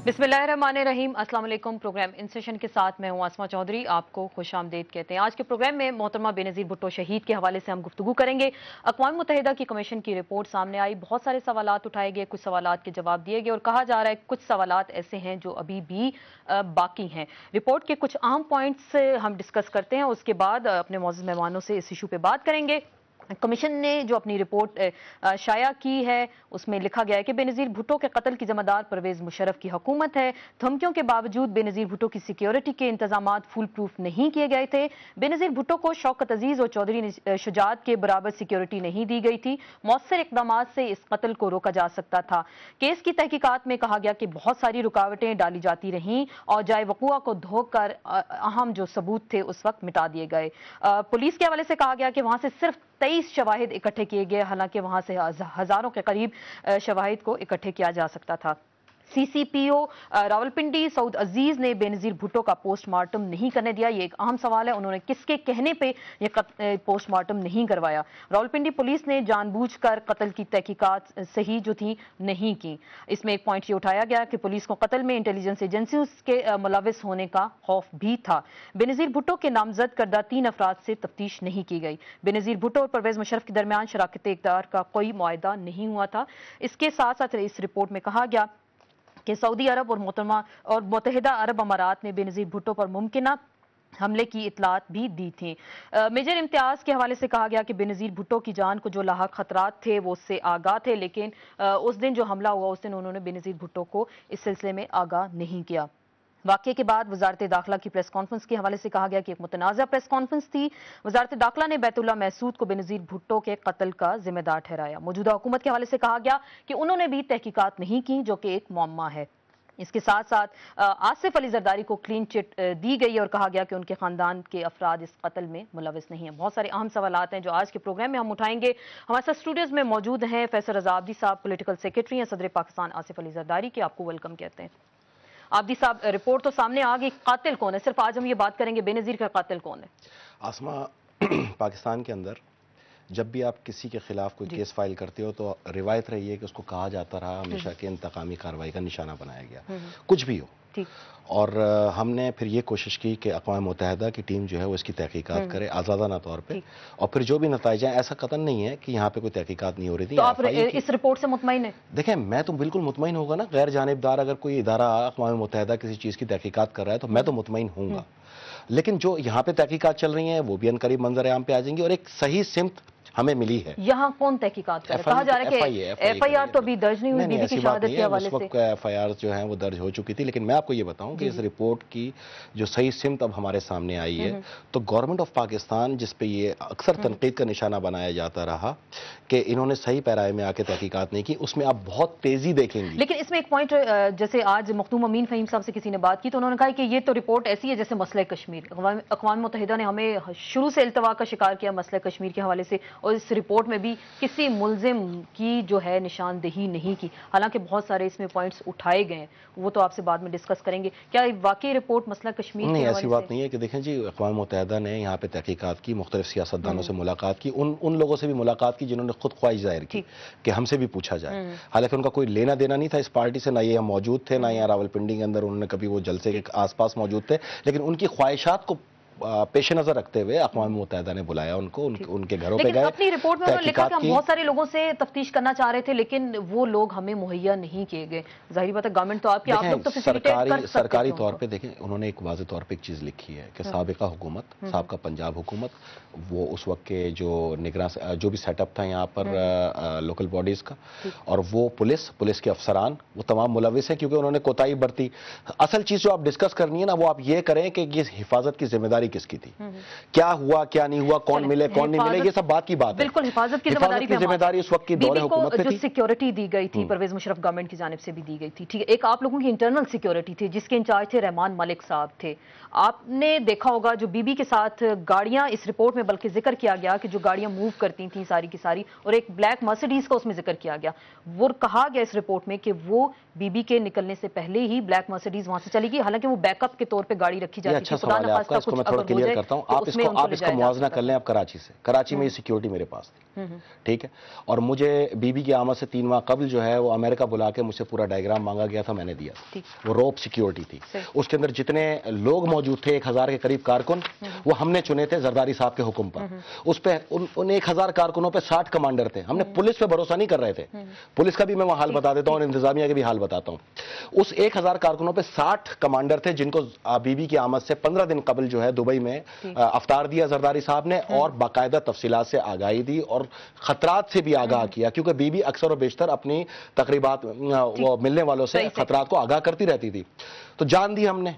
बिस्मिल्लाहिर्रहमानिर्रहीम। अस्सलाम वालेकुम। प्रोग्राम इन सेशन के साथ मैं हूं आसमा चौधरी। आपको खुश आमदीद कहते हैं। आज के प्रोग्राम में मोहतरमा बेनज़ीर भुट्टो शहीद के हवाले से हम गुफ्तगू करेंगे। अक़वाम मुत्तहिदा की कमीशन की रिपोर्ट सामने आई, बहुत सारे सवालात उठाए गए, कुछ सवालात के जवाब दिए गए और कहा जा रहा है कुछ सवालात ऐसे हैं जो अभी भी बाकी हैं। रिपोर्ट के कुछ अहम पॉइंट्स हम डिस्कस करते हैं, उसके बाद अपने मौजूद मेहमानों से इस इशू पे बात करेंगे। कमीशन ने जो अपनी रिपोर्ट शाया की है उसमें लिखा गया है कि बेनज़ीर भुट्टो के कत्ल की जिम्मेदार परवेज मुशर्रफ की हुकूमत है। धमकियों के बावजूद बेनज़ीर भुट्टो की सिक्योरिटी के इंतजामात फुल प्रूफ नहीं किए गए थे। बेनज़ीर भुट्टो को शौकत अजीज और चौधरी शुजात के बराबर सिक्योरिटी नहीं दी गई थी। मौसर इकदाम से इस कत्ल को रोका जा सकता था। केस की तहकीकात में कहा गया कि बहुत सारी रुकावटें डाली जाती रहीं और जाए वक़ुआ को धोकर अहम जो सबूत थे उस वक्त मिटा दिए गए। पुलिस के हवाले से कहा गया कि वहां से सिर्फ 23 शवाहिद इकट्ठे किए गए, हालांकि वहां से हजारों के करीब शवाहिद को इकट्ठे किया जा सकता था। सीसीपीओ रावलपिंडी सऊद अजीज ने बेनज़ीर भुट्टो का पोस्टमार्टम नहीं करने दिया। ये एक अहम सवाल है, उन्होंने किसके कहने पे ये पोस्टमार्टम नहीं करवाया। रावलपिंडी पुलिस ने जानबूझकर कत्ल की तहकीकात सही जो थी नहीं की। इसमें एक पॉइंट ये उठाया गया कि पुलिस को कत्ल में इंटेलिजेंस एजेंसियों के मुलविस होने का खौफ भी था। बेनज़ीर भुट्टो के नामजद करदा 3 अफराद से तफ्तीश नहीं की गई। बेनज़ीर भुट्टो और परवेज मुशर्रफ के दरमियान शराकत इक़्तिदार का कोई मुआहदा नहीं हुआ था। इसके साथ साथ इस रिपोर्ट में कहा गया कि सऊदी अरब और मुत्तहिदा अरब अमारात ने बेनज़ीर भुट्टो पर मुमकिना हमले की इतलात भी दी थी। मेजर इम्तियाज के हवाले से कहा गया कि बेनज़ीर भुट्टो की जान को जो लाहक खतरात थे वो उससे आगाह थे, लेकिन उस दिन जो हमला हुआ उस दिन उन्होंने बेनज़ीर भुट्टो को इस सिलसिले में आगाह नहीं किया। वाक़े के बाद वज़ारत दाखिला की प्रेस कॉन्फ्रेंस के हवाले से कहा गया कि एक मुतनाज़ा प्रेस कॉन्फ्रेंस थी। वज़ारत दाखिला ने बैतुल्लाह महसूद को बेनज़ीर भुट्टो के कत्ल का जिम्मेदार ठहराया। मौजूदा हुकूमत के हवाले से कहा गया कि उन्होंने भी तहकीकात नहीं की, जो कि एक मुअम्मा है। इसके साथ साथ आसिफ अली जरदारी को क्लीन चिट दी गई और कहा गया कि उनके खानदान के अफराद इस कत्ल में मुलविस नहीं है। बहुत सारे अहम सवालात हैं जो आज के प्रोग्राम में हम उठाएंगे। हमारे साथ स्टूडियोज में मौजूद हैं फैसल रज़ा आब्दी साहब, पॉलिटिकल सेक्रेटरी हैं सदर पाकिस्तान आसिफ अली जरदारी के। आपको वेलकम कहते हैं। आब्दी साहब, रिपोर्ट तो सामने आ गई, कातिल कौन है? सिर्फ आज हम ये बात करेंगे बेनज़ीर का कातिल कौन है। आसमा, पाकिस्तान के अंदर जब भी आप किसी के खिलाफ कोई केस फाइल करते हो तो रिवायत रही है कि उसको कहा जाता रहा हमेशा कि इंतकामी कार्रवाई का निशाना बनाया गया, कुछ भी हो। और हमने फिर ये कोशिश की कि अक़वाम मुत्तहिदा की टीम जो है वो इसकी तहकीकात करे आज़ादाना तौर पे, और फिर जो भी नतीजा है, ऐसा कतन नहीं है कि यहाँ पे कोई तहकीकात नहीं हो रही थी। तो आप इस रिपोर्ट से मुतमईन है? देखें, मैं तो बिल्कुल मुतमईन होगा ना। गैर जानिबदार अगर कोई इदारा अक़वाम मुत्तहिदा किसी चीज़ की तहकीकात कर रहा है तो मैं तो मुतमईन हूँगा। लेकिन जो यहाँ पे तहकीकात चल रही हैं वो भी अनकरीब मंजर आम पे आ जाएंगी और एक सही सिमत हमें मिली है। यहाँ कौन तहकीकात कर रहा है? कहा जा रहा है कि एफआईआर तो अभी दर्ज नहीं हुई बीबी की शहादत के हवाले से। एफआईआर जो है वो दर्ज हो चुकी थी, लेकिन मैं आपको ये बताऊं कि इस रिपोर्ट की जो सही सिमत अब हमारे सामने आई है, तो गवर्नमेंट ऑफ पाकिस्तान जिस पे ये अक्सर तनकीद का निशाना बनाया जाता रहा कि इन्होंने सही पैराए में आके तहकीकात नहीं की, उसमें आप बहुत तेजी देखेंगे। लेकिन इसमें एक पॉइंट, जैसे आज मखदूम अमीन फहीम साहब से किसी ने बात की तो उन्होंने कहा कि ये तो रिपोर्ट ऐसी है जैसे मसले कश्मीर। अक़वाम मुत्तहिदा ने हमें शुरू से इल्तवा का शिकार किया मसले कश्मीर के हवाले से, और इस रिपोर्ट में भी किसी मुल्जिम की जो है निशानदेही नहीं की। हालांकि बहुत सारे इसमें पॉइंट्स उठाए गए हैं, वो तो आपसे बाद में डिस्कस करेंगे। क्या वाकई रिपोर्ट मसला कश्मीर नहीं, ऐसी बात नहीं है कि देखें जी, अक़वाम मुत्तहिदा ने यहाँ पे तहकीकात की, मुख्तलिफ सियासतदानों से मुलाकात की, उन लोगों से भी मुलाकात की जिन्होंने खुद ख्वाहिश जाहिर की कि हमसे भी पूछा जाए। हालांकि उनका कोई लेना देना नहीं था इस पार्टी से, ना ये हम मौजूद थे, ना यहाँ रावलपिंडी के अंदर उन्होंने कभी वो जलसे के आसपास मौजूद थे, लेकिन उनकी ख्वाहिशात को पेश नजर रखते हुए अक़वाम मुत्तहिदा ने बुलाया उनको, उनके घरों पे गए। अपनी रिपोर्ट में उन्होंने लिखा कि हम बहुत सारे लोगों से तफ्तीश करना चाह रहे थे लेकिन वो लोग हमें मुहैया नहीं किए गए। जाहिर बात है गवर्नमेंट तो आपकी, आप लोग तो सरकारी तौर पे देखें, उन्होंने एक वाज़ेह तौर पे एक चीज लिखी है कि साबिका हुकूमत, साबिका पंजाब हुकूमत, वो उस वक्त के जो निगरान जो भी सेटअप था यहाँ पर लोकल बॉडीज का, और वो पुलिस के अफसरान, वो तमाम मुलविस हैं क्योंकि उन्होंने कोताही बरती। असल चीज जो आप डिस्कस करनी है ना, वो आप ये करें कि ये हिफाजत की जिम्मेदारी किसकी थी, क्या हुआ क्या नहीं हुआ, कौन मिले कौन नहीं मिले, ये सब बात की बात है। बिल्कुल, हिफाजत की जिम्मेदारी उस वक्त की दौरे हुकूमत पे थी। सिक्योरिटी दी गई थी परवेज मुशर्रफ गवर्नमेंट की जानिब से भी दी गई थी, ठीक है। एक आप लोगों की इंटरनल सिक्योरिटी थी जिसके इंचार्ज थे रहमान मलिक साहब थे। आपने देखा होगा जो बीबी के साथ गाड़ियां इस रिपोर्ट में बल्कि जिक्र किया गया कि जो गाड़ियां मूव करती थी सारी की सारी, और एक ब्लैक मर्सिडीज का उसमें जिक्र किया गया, वो कहा गया इस रिपोर्ट में कि वो बीबी के निकलने से पहले ही ब्लैक मर्सिडीज वहां से चली गई, हालांकि वो बैकअप के तौर पे गाड़ी रखी जाती अच्छा थी। सवाल है आपका, इसको मैं थोड़ा क्लियर करता हूँ। आप इसका मुआवजा कर लें आप कराची से। कराची में ये सिक्योरिटी मेरे पास थी, ठीक है, और मुझे बीबी की आमद से 3 माह कबल जो है वो अमेरिका बुला के मुझसे पूरा डायग्राम मांगा गया था, मैंने दिया। वो रोप सिक्योरिटी थी, उसके अंदर जितने लोग मौजूद थे 1000 के करीब कारकुन, वो हमने चुने थे जरदारी साहब के हुक्म पर। उस पे उन 1000 कारकुनों पे 60 कमांडर थे। हमने पुलिस पे भरोसा नहीं कर रहे थे। पुलिस का भी मैं हाल बता देता हूं और इंतजामिया के भी हाल बताता हूं। उस 1000 कारकुनों पे 60 कमांडर थे जिनको बीबी की आमद से 15 दिन कबल जो है दुबई में अफ्तार दिया जरदारी साहब ने, और बाकायदा तफसीलात से आगाही दी और खतरात से भी आगाह किया, क्योंकि बीबी अक्सर और बेशतर अपनी तकरीबात वो मिलने वालों से खतरात को आगाह करती रहती थी। तो जान दी हमने।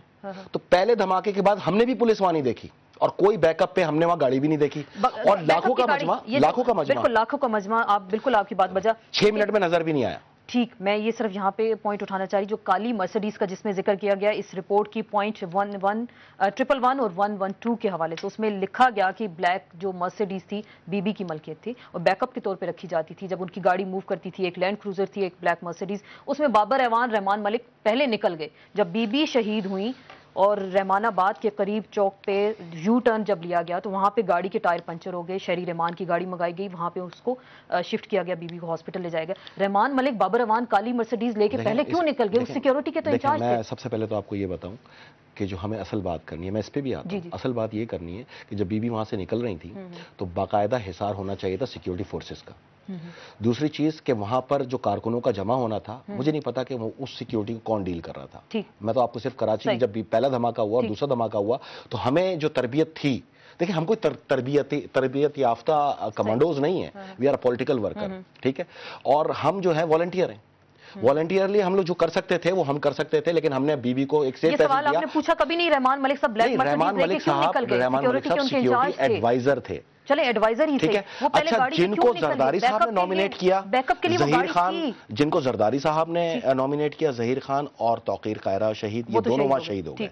तो पहले धमाके के बाद हमने भी पुलिस वहां नहीं देखी और कोई बैकअप पे हमने वहां गाड़ी भी नहीं देखी, और लाखों का मजमा बिल्कुल लाखों का मजमा। आप बिल्कुल, आपकी बात बजा, 6 मिनट में नजर भी नहीं आया। ठीक, मैं ये सिर्फ यहाँ पे पॉइंट उठाना चाह रही, जो काली मर्सिडीज का जिसमें जिक्र किया गया इस रिपोर्ट की पॉइंट 111 और 112 के हवाले से, उसमें लिखा गया कि ब्लैक जो मर्सिडीज थी बीबी की मलकियत थी और बैकअप के तौर पे रखी जाती थी। जब उनकी गाड़ी मूव करती थी, एक लैंड क्रूजर थी, एक ब्लैक मर्सिडीज, उसमें बाबर ऐवान रहमान मलिक पहले निकल गए। जब बीबी शहीद हुई और रहमानाबाद के करीब चौक पे यू टर्न जब लिया गया तो वहां पे गाड़ी के टायर पंचर हो गए, शहरी रहमान की गाड़ी मंगाई गई, वहां पे उसको शिफ्ट किया गया, बीबी को हॉस्पिटल ले जाया गया। रहमान मलिक बाबर अवान काली मर्सिडीज लेके पहले क्यों निकल गए? उस सिक्योरिटी के तो इंचार्ज थे। मैं सबसे पहले तो आपको ये बताऊं कि जो हमें असल बात करनी है, मैं इस पे भी आता हूं, असल बात ये करनी है कि जब बीबी वहां से निकल रही थी तो बाकायदा हिसार होना चाहिए था सिक्योरिटी फोर्सेस का। दूसरी चीज कि वहां पर जो कारकुनों का जमा होना था, मुझे नहीं पता कि वो उस सिक्योरिटी को कौन डील कर रहा था। मैं तो आपको सिर्फ कराची में जब भी पहला धमाका हुआ और दूसरा धमाका हुआ तो हमें जो तरबियत थी, देखिए हम कोई तरबियत याफ्ता कमांडोज नहीं है, वी आर पॉलिटिकल वर्कर, ठीक है, और हम जो है वॉलंटियर हैं। वॉलंटियरली हम लोग जो कर सकते थे वो हम कर सकते थे, लेकिन हमने बीबी को एक सेफ सवाल आपने पूछा कभी नहीं रहमान मलिक साहब ब्लैक रहमान मलिक साहब सिक्योरिटी एडवाइजर थे। चले एडवाइजर ही थे वो पहले। अच्छा, जिनको जरदारी साहब ने नॉमिनेट किया, बैकअप के लिए जहीर खान, जिनको जरदारी साहब ने नॉमिनेट किया, जहीर खान और तौकीर कायरा शहीद, ये दोनों वहां शहीद हो गए।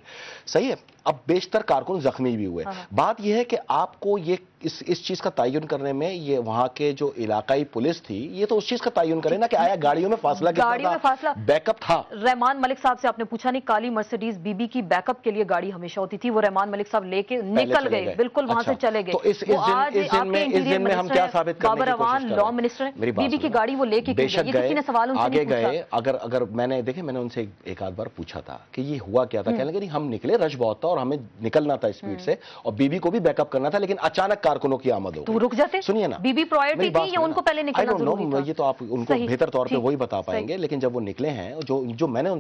सही है। अब बेशतर कारकुन जख्मी भी हुए। बात यह है कि आपको ये इस चीज का तयन करने में, ये वहां के जो इलाकाई पुलिस थी, ये तो उस चीज का तयन करे ना कि आया गाड़ियों में फासला कितना था, बैकअप था। रहमान मलिक साहब से आपने पूछा नहीं, काली मर्सिडीज बीबी की बैकअप के लिए गाड़ी हमेशा होती थी, वो रहमान मलिक साहब लेके निकल गए, बिल्कुल वहां से चले गए। तो इस दिन में हम क्या साबित करने की कोशिश कर रहे हैं? लॉ मिनिस्टर बीबी की गाड़ी वो लेके किसी ने सवाल उनसे आगे गए। अगर मैंने उनसे एक आध बार पूछा था कि ये हुआ क्या था, कहने लगे हम निकले, रश बहुत था और हमें निकलना था स्पीड से और बीबी को भी बैकअप करना था, लेकिन अचानक कारकुनों की आमद हो गई। तो रुक जाते, सुनिए ना, बीबी प्रायोरिटी थी या उनको पहले निकलना जरूरी था? ये तो आप उनको बेहतर तौर पे वही बता पाएंगे, लेकिन जब वो निकले हैं, जो मैंने उनसे